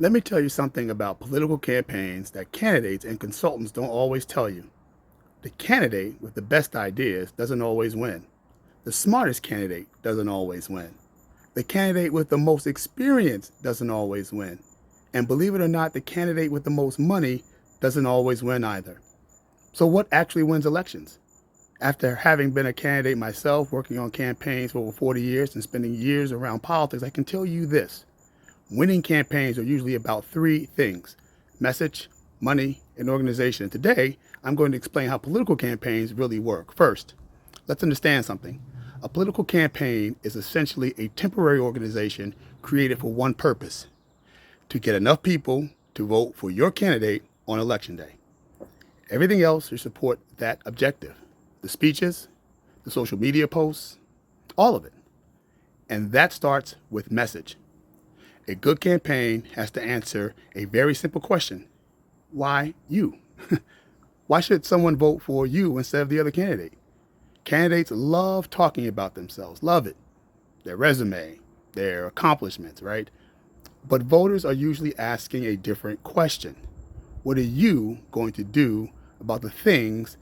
Let me tell you something about political campaigns that candidates and consultants don't always tell you. The candidate with the best ideas doesn't always win. The smartest candidate doesn't always win. The candidate with the most experience doesn't always win. And believe it or not, the candidate with the most money doesn't always win either. So, what actually wins elections? After having been a candidate myself, working on campaigns for over 40 years and spending years around politics, I can tell you this. Winning campaigns are usually about three things: message, money, and organization. And today, I'm going to explain how political campaigns really work. First, let's understand something. A political campaign is essentially a temporary organization created for one purpose: to get enough people to vote for your candidate on election day. Everything else should support that objective: the speeches, the social media posts, all of it. And that starts with message. A good campaign has to answer a very simple question: why you? Why should someone vote for you instead of the other candidate? Candidates love talking about themselves, love it. Their resume, their accomplishments, right? But voters are usually asking a different question. What are you going to do about the things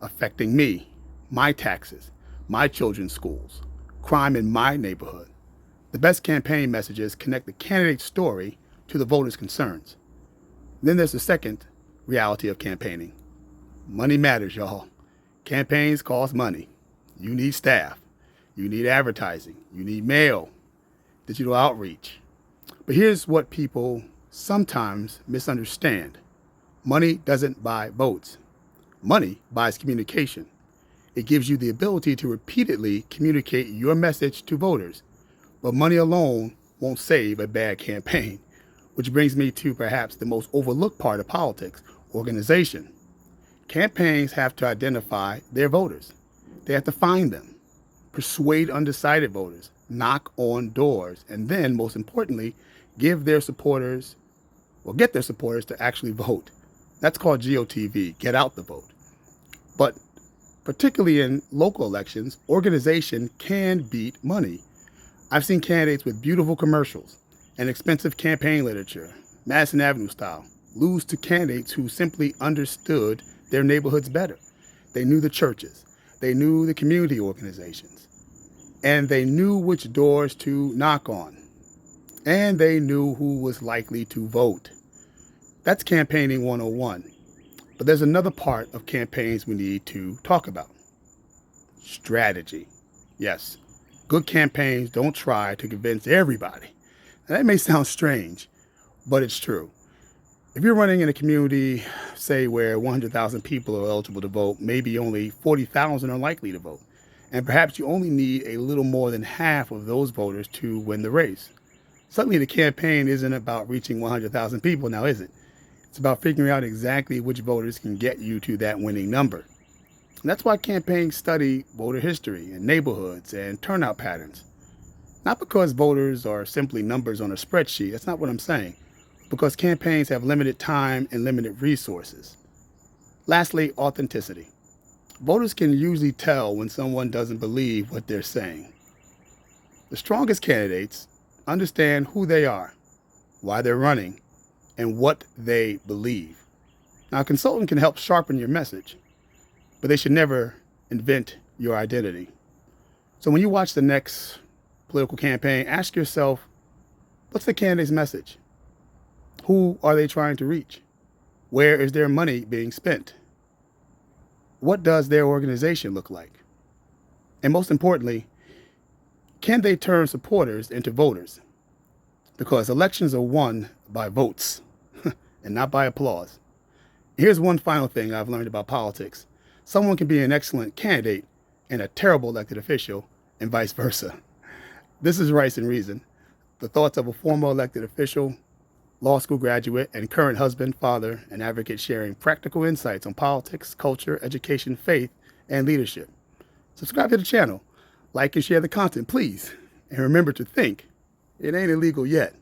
affecting me, my taxes, my children's schools, crime in my neighborhood? The best campaign messages connect the candidate's story to the voters' concerns. Then there's the second reality of campaigning. Money matters, y'all. Campaigns cost money. You need staff. You need advertising. You need mail, digital outreach. But here's what people sometimes misunderstand. Money doesn't buy votes. Money buys communication. It gives you the ability to repeatedly communicate your message to voters. But money alone won't save a bad campaign, which brings me to perhaps the most overlooked part of politics: organization. Campaigns have to identify their voters. They have to find them, persuade undecided voters, knock on doors, and then, most importantly, get their supporters to actually vote. That's called GOTV, get out the vote. But particularly in local elections, organization can beat money. I've seen candidates with beautiful commercials and expensive campaign literature, Madison Avenue style, lose to candidates who simply understood their neighborhoods better. They knew the churches, they knew the community organizations, and they knew which doors to knock on, and they knew who was likely to vote. That's campaigning 101. But there's another part of campaigns we need to talk about: strategy. Yes, good campaigns don't try to convince everybody. Now, that may sound strange, but it's true. If you're running in a community, say, where 100,000 people are eligible to vote, maybe only 40,000 are likely to vote. And perhaps you only need a little more than half of those voters to win the race. Suddenly, the campaign isn't about reaching 100,000 people now, is it? It's about figuring out exactly which voters can get you to that winning number. And that's why campaigns study voter history and neighborhoods and turnout patterns. Not because voters are simply numbers on a spreadsheet. That's not what I'm saying. Because campaigns have limited time and limited resources. Lastly, authenticity. Voters can usually tell when someone doesn't believe what they're saying. The strongest candidates understand who they are, why they're running, and what they believe. Now, a consultant can help sharpen your message, but they should never invent your identity. So when you watch the next political campaign, ask yourself, what's the candidate's message? Who are they trying to reach? Where is their money being spent? What does their organization look like? And most importantly, can they turn supporters into voters? Because elections are won by votes and not by applause. Here's one final thing I've learned about politics. Someone can be an excellent candidate and a terrible elected official, and vice versa. This is Rice and Reason, the thoughts of a former elected official, law school graduate, and current husband, father, and advocate, sharing practical insights on politics, culture, education, faith, and leadership. Subscribe to the channel, like and share the content, please. And remember to think, it ain't illegal yet.